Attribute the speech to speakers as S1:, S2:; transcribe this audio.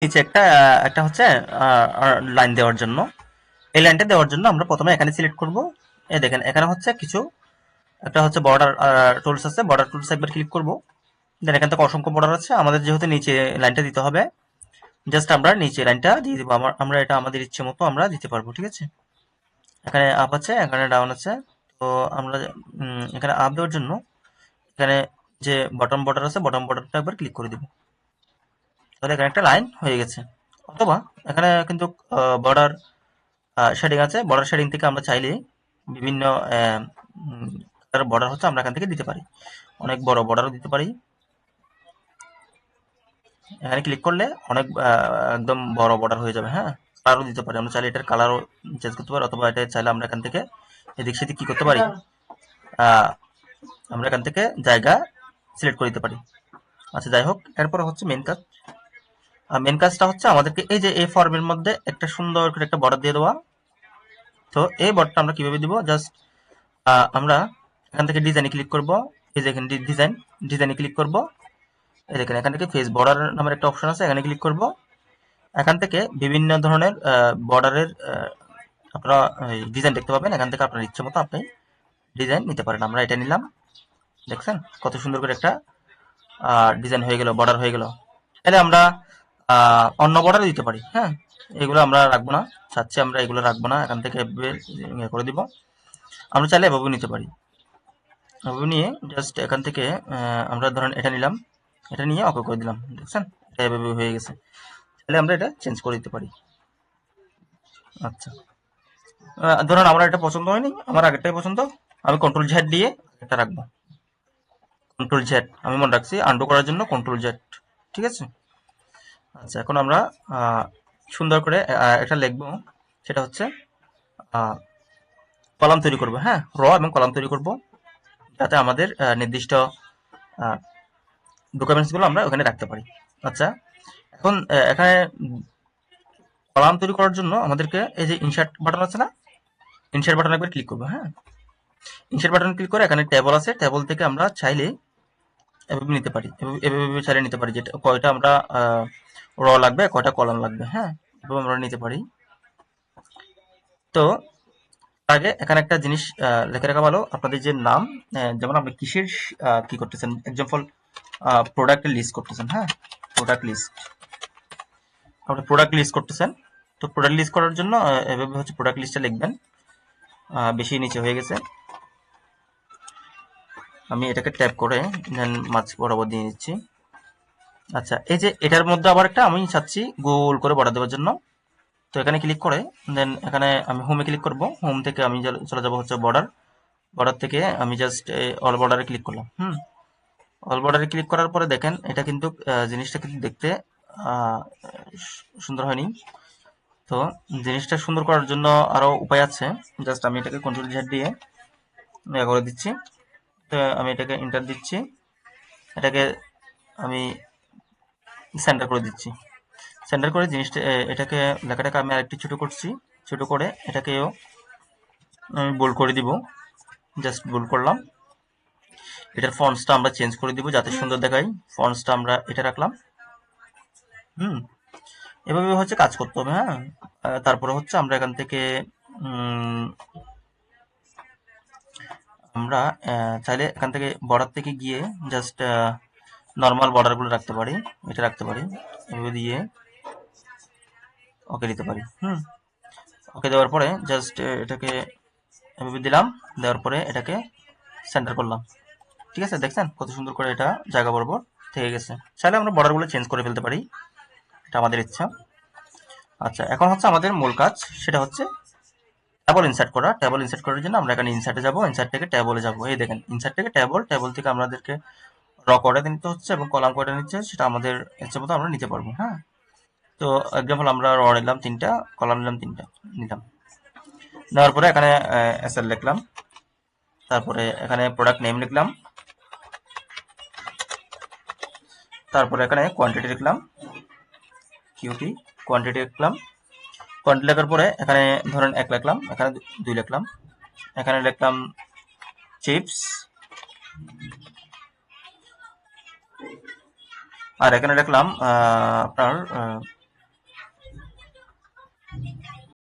S1: নিচে একটা একটা হচ্ছে লাইন দেওয়ার জন্য, এই লাইনটা দেওয়ার জন্য আমরা প্রথমে এখানে সিলেক্ট করব। এই দেখেন এখানে হচ্ছে কিছু একটা হচ্ছে বর্ডার টুলস আছে, বর্ডার টুলস একবার ক্লিক করব। দেন এখান থেকে অসংখ্য বর্ডার আছে, আমাদের যেহেতু নিচে লাইনটা দিতে হবে, জাস্ট আমরা নিচে লাইনটা দিয়ে দিব। আমরা এটা আমাদের ইচ্ছে মতো আমরা দিতে পারবো, ঠিক আছে। এখানে আপ আছে, এখানে ডাউন আছে। তো আমরা এখানে আপ দেওয়ার জন্য এখানে যে বটম বর্ডার আছে, বটম বর্ডারটা একবার ক্লিক করে দিব। তাহলে এখানে একটা লাইন হয়ে গেছে। অথবা এখানে কিন্তু বর্ডার শেডিং আছে, বর্ডার শেডিং থেকে আমরা চাইলে বিভিন্ন বর্ডার হচ্ছে আমরা এখান থেকে দিতে পারি, অনেক বড় বর্ডারও দিতে পারি। এখানে ক্লিক করলে অনেক একদম বড় বর্ডার হয়ে যাবে। হ্যাঁ, কালারও দিতে পারি, আমরা চাইলে এটার কালারও চেঞ্জ করতে পারি, অথবা এটা চাইলে আমরা এখান থেকে এদিক সেদিক কি করতে পারি, আহ, আমরা এখান থেকে জায়গা সিলেক্ট করে দিতে পারি। আচ্ছা, যাই হোক, এরপর হচ্ছে মেন কাজ। মেন কাজটা হচ্ছে আমাদেরকে এই যে এই ফর্মের মধ্যে একটা সুন্দর করে একটা বর্ডার দিয়ে দেওয়া। তো এই বর্ডারটা আমরা কিভাবে দিব, জাস্ট আমরা এখান থেকে ডিজাইনে ক্লিক করব। এই যে এখানে ডিজাইনে ক্লিক করব। এই দেখেন এখান থেকে ফেস বর্ডার নামের একটা অপশন আছে, এখানে ক্লিক করব। এখান থেকে বিভিন্ন ধরনের বর্ডারের আপনারা ডিজাইন দেখতে পাবেন। এখান থেকে আপনার ইচ্ছে মতো আপনি ডিজাইন নিতে পারেন। আমরা এটা নিলাম, দেখছেন কত সুন্দর করে একটা ডিজাইন হয়ে গেল, বর্ডার হয়ে গেল। তাহলে আমরা অন্য বর্ডার দিতে পারি। হ্যাঁ, এগুলো আমরা রাখবো না, চাচ্ছি আমরা এগুলো রাখবো না, এখান থেকে ইয়ে করে দিব। আমরা চাইলে এভাবে নিতে পারি। এভাবে নিয়ে জাস্ট এখান থেকে আমরা ধরেন এটা নিলাম, এটা নিয়ে ওকে করে দিলাম, দেখছেন এটা এভাবে হয়ে গেছে। তাহলে আমরা এটা চেঞ্জ করে দিতে পারি। আচ্ছা, ধরুন আমার এটা পছন্দ হয়নি, আমার আগেরটাই পছন্দ, আমি কন্ট্রোল জেড দিয়ে এটা রাখবো। কন্ট্রোল জেড আমি মনে রাখছি, আন্ডু করার জন্য কন্ট্রোল জেড, ঠিক আছে। আচ্ছা, এখন আমরা সুন্দর করে একটা লিখবো, সেটা হচ্ছে কলাম তৈরি করবো। হ্যাঁ, র এবং কলাম তৈরি করব, যাতে আমাদের নির্দিষ্ট ডকুমেন্টসগুলো আমরা ওখানে রাখতে পারি। আচ্ছা, এখন এখানে কলাম তৈরি করার জন্য আমাদেরকে এই যে ইনসার্ট বাটন আছে না, ইনসার্ট বাটন একবার ক্লিক করবো। হ্যাঁ, ইনসার্ট বাটন ক্লিক করে এখানে টেবল আছে, টেবল থেকে আমরা চাইলে এভাবে নিতে পারি, এভাবে চাইলে নিতে পারি, যেটা কয়টা আমরা র লাগবে, কয়টা কলাম লাগবে। হ্যাঁ, এভাবে আমরা নিতে পারি। তো আগে এখানে একটা জিনিস লিখে রাখা ভালো, আপনাদের যে নাম, যেমন আপনি কিসের কি করতেছেন, এক্সাম্পল প্রোডাক্ট লিস্ট করতেছেন। হ্যাঁ, প্রোডাক্ট লিস্ট, আপনি প্রোডাক্ট লিস্ট করতেছেন। তো প্রোডাক্ট লিস্ট করার জন্য এভাবে হচ্ছে প্রোডাক্ট লিস্টটা লিখবেন। বেশি নিচে হয়ে গেছে, আমি এটাকে ট্যাপ করে দেন মাঝ বরাবর দিয়ে দিচ্ছি। আচ্ছা, এই যে এটার মধ্যে আবার একটা আমি চাচ্ছি গোল করে বর্ডার দেওয়ার জন্য। তো এখানে ক্লিক করে দেন এখানে আমি হোমে ক্লিক করব, হোম থেকে আমি চলে যাব হচ্ছে বর্ডার, বর্ডার থেকে আমি জাস্ট অল বর্ডারে ক্লিক করলাম। অল বর্ডারে ক্লিক করার পরে দেখেন এটা কিন্তু জিনিসটা কিন্তু দেখতে সুন্দর হয়নি। তো জিনিসটা সুন্দর করার জন্য আরো উপায় আছে, জাস্ট আমি এটাকে কন্ট্রোল জেড দিয়ে করে দিচ্ছি। তো আমি এটাকে এন্টার দিচ্ছি, এটাকে আমি সেন্টার করে দিচ্ছি। সেন্টার করে জিনিসটা এটাকে লেখাটাকে আমি আরেকটু ছোট করছি, ছোট করে এটাকেও আমি বোল্ড করে দিব, জাস্ট বোল্ড করলাম। এটার ফন্টসটা আমরা চেঞ্জ করে দিব যাতে সুন্দর দেখায়, ফন্টসটা আমরা এটা রাখলাম। হুম, এভাবে হচ্ছে কাজ করতে হবে। হ্যাঁ, তারপরে হচ্ছে আমরা এখান থেকে আমরা চাইলে এখান থেকে বর্ডার থেকে গিয়ে জাস্ট নর্মাল বর্ডারগুলো রাখতে পারি, এটা রাখতে পারি, এভাবে দিয়ে ওকে দিতে পারি। ওকে দেওয়ার পরে জাস্ট এটাকে এভাবে দিলাম, দেওয়ার পরে এটাকে সেন্টার করলাম। ঠিক আছে, দেখছেন কত সুন্দর করে এটা জায়গা বরাবর থেকে গেছে। চাইলে আমরা বর্ডারগুলো চেঞ্জ করে ফেলতে পারি, এটা আমাদের ইচ্ছা। আচ্ছা, এখন হচ্ছে আমাদের মূল কাজ, সেটা হচ্ছে টেবল ইনসার্ট করা। টেবল ইনসার্ট করার জন্য আমরা এখানে ইনসার্টে যাব, ইনসার্ট থেকে টেবলে যাব। এই দেখেন ইনসার্ট থেকে টেবল, টেবল থেকে আমাদেরকে র কয়টা নিতে হচ্ছে এবং কলাম কয়টা নিচ্ছে সেটা আমাদের ইচ্ছে মতো আমরা নিতে পারবো। হ্যাঁ, তো এক্সাম্পল আমরা র নিলাম 3টা, কলাম নিলাম 3টা, নিলাম। নেওয়ার পরে এখানে এসএল লিখলাম, তারপরে এখানে প্রোডাক্ট নেম লিখলাম, তারপরে এখানে কোয়ান্টিটি লিখলাম, কিউটি কোয়ান্টিটি লিখলাম। কোয়ান্টিটি লেখার পরে এখানে ধরেন 1 লিখলাম, এখানে 2 লিখলাম, এখানে লিখলাম চিপস, আর এখানে লিখলাম আপনার